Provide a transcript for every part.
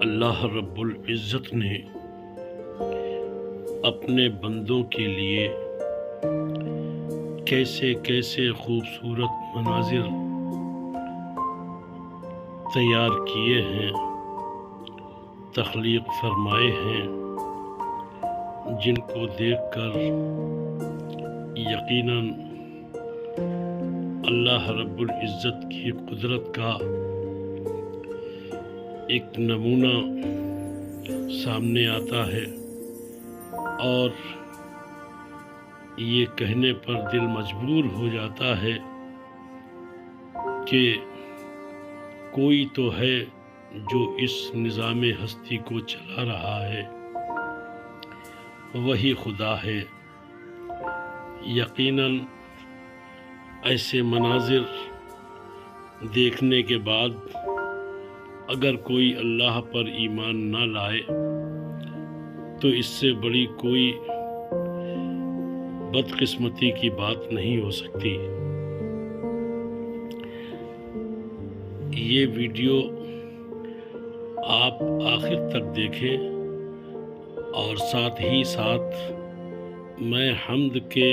اللہ رب العزت نے اپنے بندوں کے لیے کیسے کیسے خوبصورت مناظر تیار کیے ہیں، تخلیق فرمائے ہیں، جن کو دیکھ کر یقیناً اللہ رب العزت کی قدرت کا ایک نمونہ سامنے آتا ہے، اور یہ کہنے پر دل مجبور ہو جاتا ہے کہ کوئی تو ہے جو اس نظام ہستی کو چلا رہا ہے، وہی خدا ہے۔ یقیناً ایسے مناظر دیکھنے کے بعد اگر کوئی اللہ پر ایمان نہ لائے تو اس سے بڑی کوئی بدقسمتی کی بات نہیں ہو سکتی۔ یہ ویڈیو آپ آخر تک دیکھیں، اور ساتھ ہی ساتھ میں حمد کے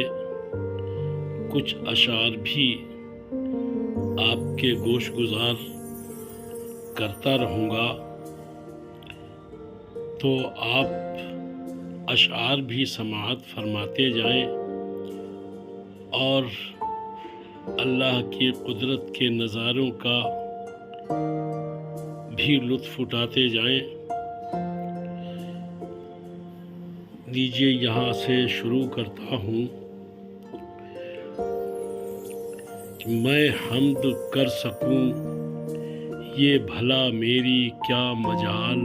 کچھ اشعار بھی آپ کے گوش گزار کرتا رہوں گا، تو آپ اشعار بھی سماعت فرماتے جائیں اور اللہ کی قدرت کے نظاروں کا بھی لطف اٹھاتے جائیں۔ لیجیے یہاں سے شروع کرتا ہوں۔ میں حمد کر سکوں یہ بھلا میری کیا مجال،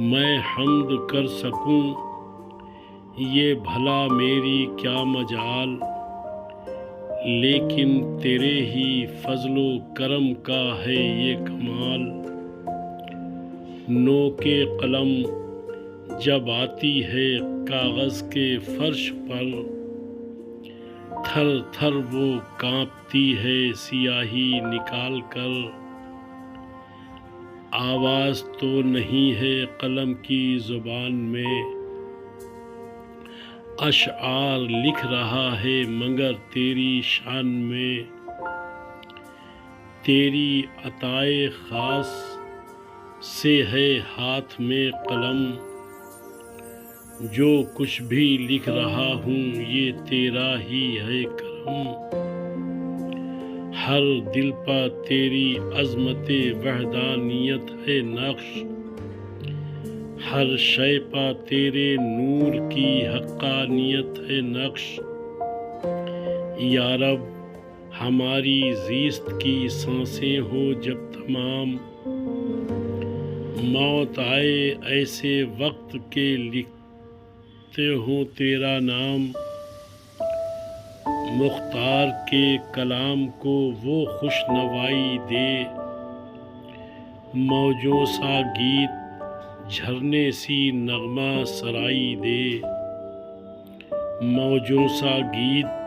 میں حمد کر سکوں یہ بھلا میری کیا مجال، لیکن تیرے ہی فضل و کرم کا ہے یہ کمال۔ نو کے قلم جب آتی ہے کاغذ کے فرش پر، تھر تھر وہ کانپتی ہے سیاہی نکال کر۔ آواز تو نہیں ہے قلم کی زبان میں، اشعار لکھ رہا ہے مگر تیری شان میں۔ تیری عطائے خاص سے ہے ہاتھ میں قلم، جو کچھ بھی لکھ رہا ہوں یہ تیرا ہی ہے کرم۔ ہر دل پہ تیری عظمت وحدانیت ہے نقش، ہر شے پہ تیرے نور کی حقانیت ہے نقش۔ یا رب ہماری زیست کی سانسیں ہو جب تمام، موت آئے ایسے وقت کے لکھتے ہوں تیرا نام۔ مختار کے کلام کو وہ خوش نوائی دے، موجوں سا گیت جھرنے سی نغمہ سرائی دے۔ موجوں سا گیت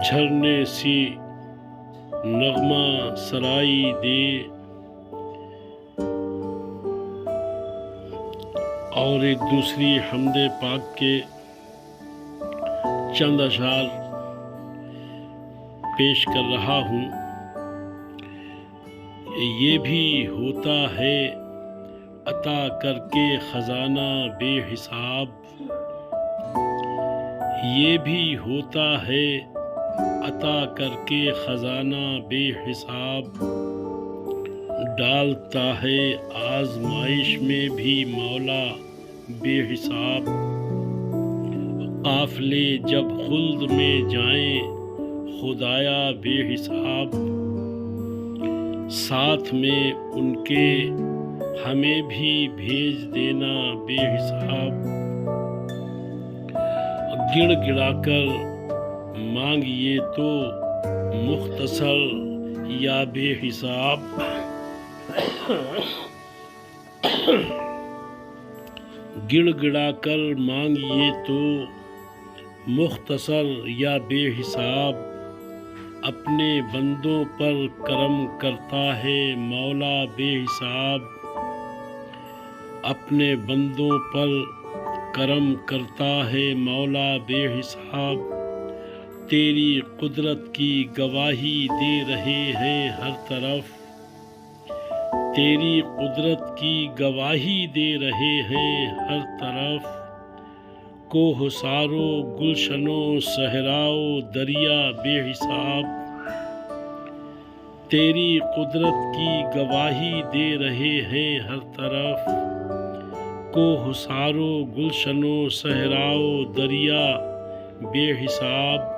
جھرنے سی نغمہ سرائی دے۔ اور ایک دوسری حمد پاک کے چند اشعار پیش کر رہا ہوں۔ یہ بھی ہوتا ہے عطا کر کے خزانہ بے حساب، یہ بھی ہوتا ہے عطا کر کے خزانہ بے حساب۔ ڈالتا ہے آزمائش میں بھی مولا بے حساب۔ قافلے جب خلد میں جائیں خدایا بے حساب، ساتھ میں ان کے ہمیں بھی بھیج دینا بے حساب۔ گڑ گڑا کر مانگیے تو مختصر یا بے حساب، گڑ گڑا کر مانگیے تو مختصر یا بے حساب۔ اپنے بندوں پر کرم کرتا ہے مولا بے حساب، اپنے بندوں پر کرم کرتا ہے مولا بے حساب، تیری قدرت کی گواہی دے رہے ہیں ہر طرف، تیری قدرت کی گواہی دے رہے ہیں ہر طرف، کوہسارو گلشنو صحراؤ دریا بے حساب، تیری قدرت کی گواہی دے رہے ہیں ہر طرف، کوہسارو گلشنو صحراؤ دریا بے حساب،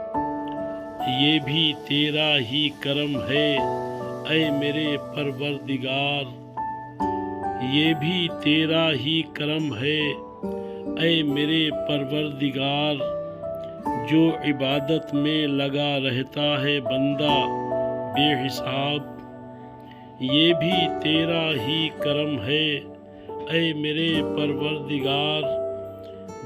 یہ بھی تیرا ہی کرم ہے اے میرے پروردگار، یہ بھی تیرا ہی کرم ہے اے میرے پروردگار، جو عبادت میں لگا رہتا ہے بندہ بے حساب، یہ بھی تیرا ہی کرم ہے اے میرے پروردگار،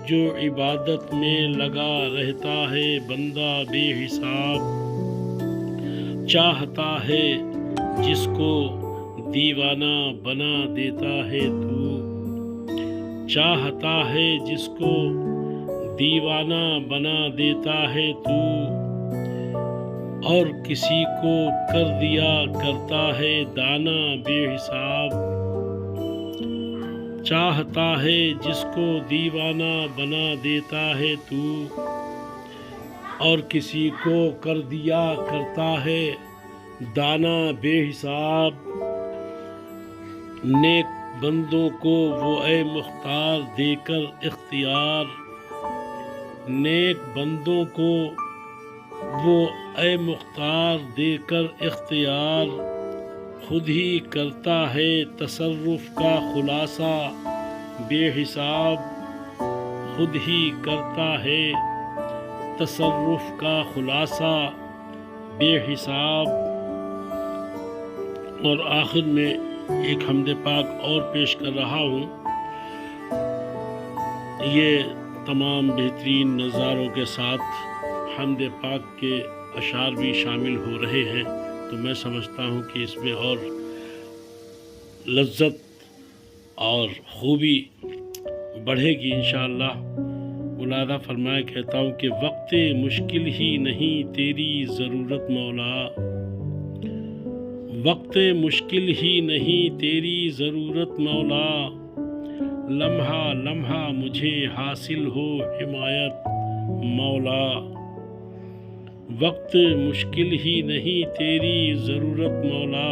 جو عبادت میں لگا رہتا ہے بندہ بے حساب، چاہتا ہے جس کو دیوانہ بنا دیتا ہے تو، چاہتا ہے جس کو دیوانہ بنا دیتا ہے تو، اور کسی کو کر دیا کرتا ہے دانا بے حساب، چاہتا ہے جس کو دیوانہ بنا دیتا ہے تو، اور کسی کو کر دیا کرتا ہے دانا بے حساب، نیک بندوں کو وہ اے مختار دے کر اختیار، نیک بندوں کو وہ اے مختار دے کر اختیار، خود ہی کرتا ہے تصرف کا خلاصہ بے حساب، خود ہی کرتا ہے تصرف کا خلاصہ بے حساب۔ اور آخر میں ایک حمد پاک اور پیش کر رہا ہوں، یہ تمام بہترین نظاروں کے ساتھ حمد پاک کے اشعار بھی شامل ہو رہے ہیں، تو میں سمجھتا ہوں کہ اس میں اور لذت اور خوبی بڑھے گی انشاءاللہ۔ ملاحظہ فرمائے کہتا ہوں کہ وقت مشکل ہی نہیں تیری ضرورت مولا، وقت مشکل ہی نہیں تیری ضرورت مولا، لمحہ لمحہ مجھے حاصل ہو حمایت مولا، وقت مشکل ہی نہیں تیری ضرورت مولا،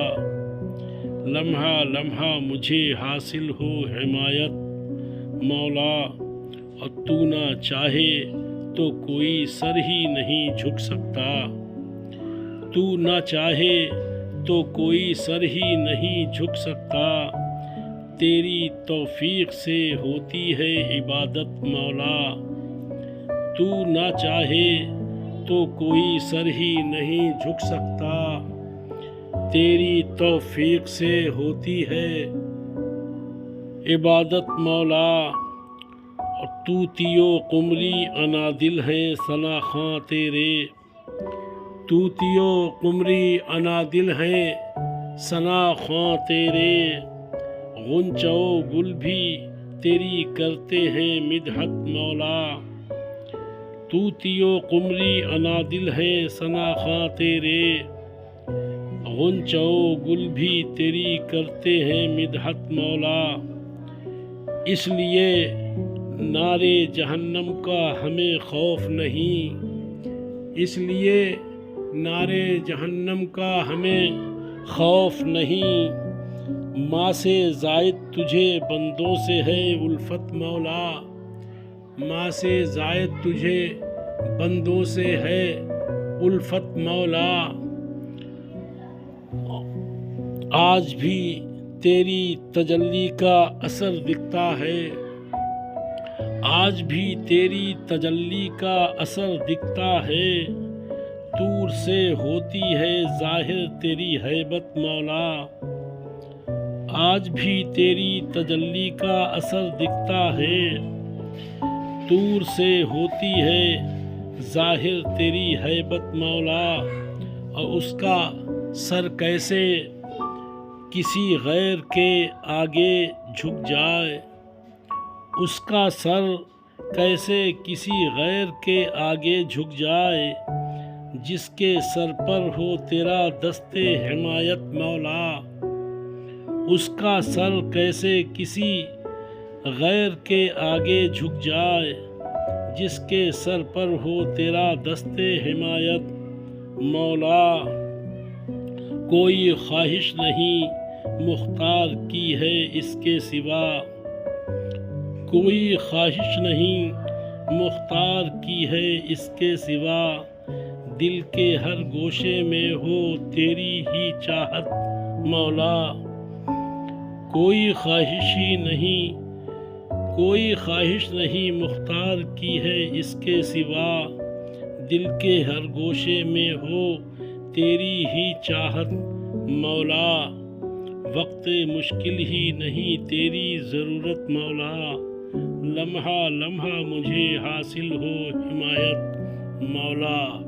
لمحہ لمحہ مجھے حاصل ہو حمایت مولا، اور تو نہ چاہے تو کوئی سر ہی نہیں جھک سکتا، تو نہ چاہے تو کوئی سر ہی نہیں جھک سکتا، تیری توفیق سے ہوتی ہے عبادت مولا، تو نہ چاہے تو کوئی سر ہی نہیں جھک سکتا، تیری توفیق سے ہوتی ہے عبادت مولا، اور طوطیو قمری انادل ہیں ثنا خواں تیرے، طوطیو قمری انادل ہیں ثنا خواں تیرے، غنچہ و گل بھی تیری کرتے ہیں مدحت مولا، طوطیو قمری انادل ہیں ثنا خواں تیرے، غنچہ و گل بھی تیری کرتے ہیں مدحت مولا، اس لیے نارے جہنم کا ہمیں خوف نہیں، اس لیے نارے جہنم کا ہمیں خوف نہیں، ماں سے زائد تجھے بندوں سے ہے الفت مولا، ماں سے زائد تجھے بندوں سے ہے الفت مولا، آج بھی تیری تجلی کا اثر دکھتا ہے، آج بھی تیری تجلی کا اثر دکھتا ہے، دور سے ہوتی ہے ظاہر تیری ہیبت مولا، آج بھی تیری تجلی کا اثر دکھتا ہے، دور سے ہوتی ہے ظاہر تیری ہیبت مولا، اور اس کا سر کیسے کسی غیر کے آگے جھک جائے، اس کا سر کیسے کسی غیر کے آگے جھک جائے، جس کے سر پر ہو تیرا دست حمایت مولا، اس کا سر کیسے کسی غیر کے آگے جھک جائے، جس کے سر پر ہو تیرا دست حمایت مولا۔ کوئی خواہش نہیں مختار کی ہے اس کے سوا، کوئی خواہش نہیں مختار کی ہے اس کے سوا، دل کے ہر گوشے میں ہو تیری ہی چاہت مولا۔ کوئی خواہش نہیں مختار کی ہے اس کے سوا، دل کے ہر گوشے میں ہو تیری ہی چاہت مولا۔ وقت مشکل ہی نہیں تیری ضرورت مولا، لمحہ لمحہ مجھے حاصل ہو حمایت مولا۔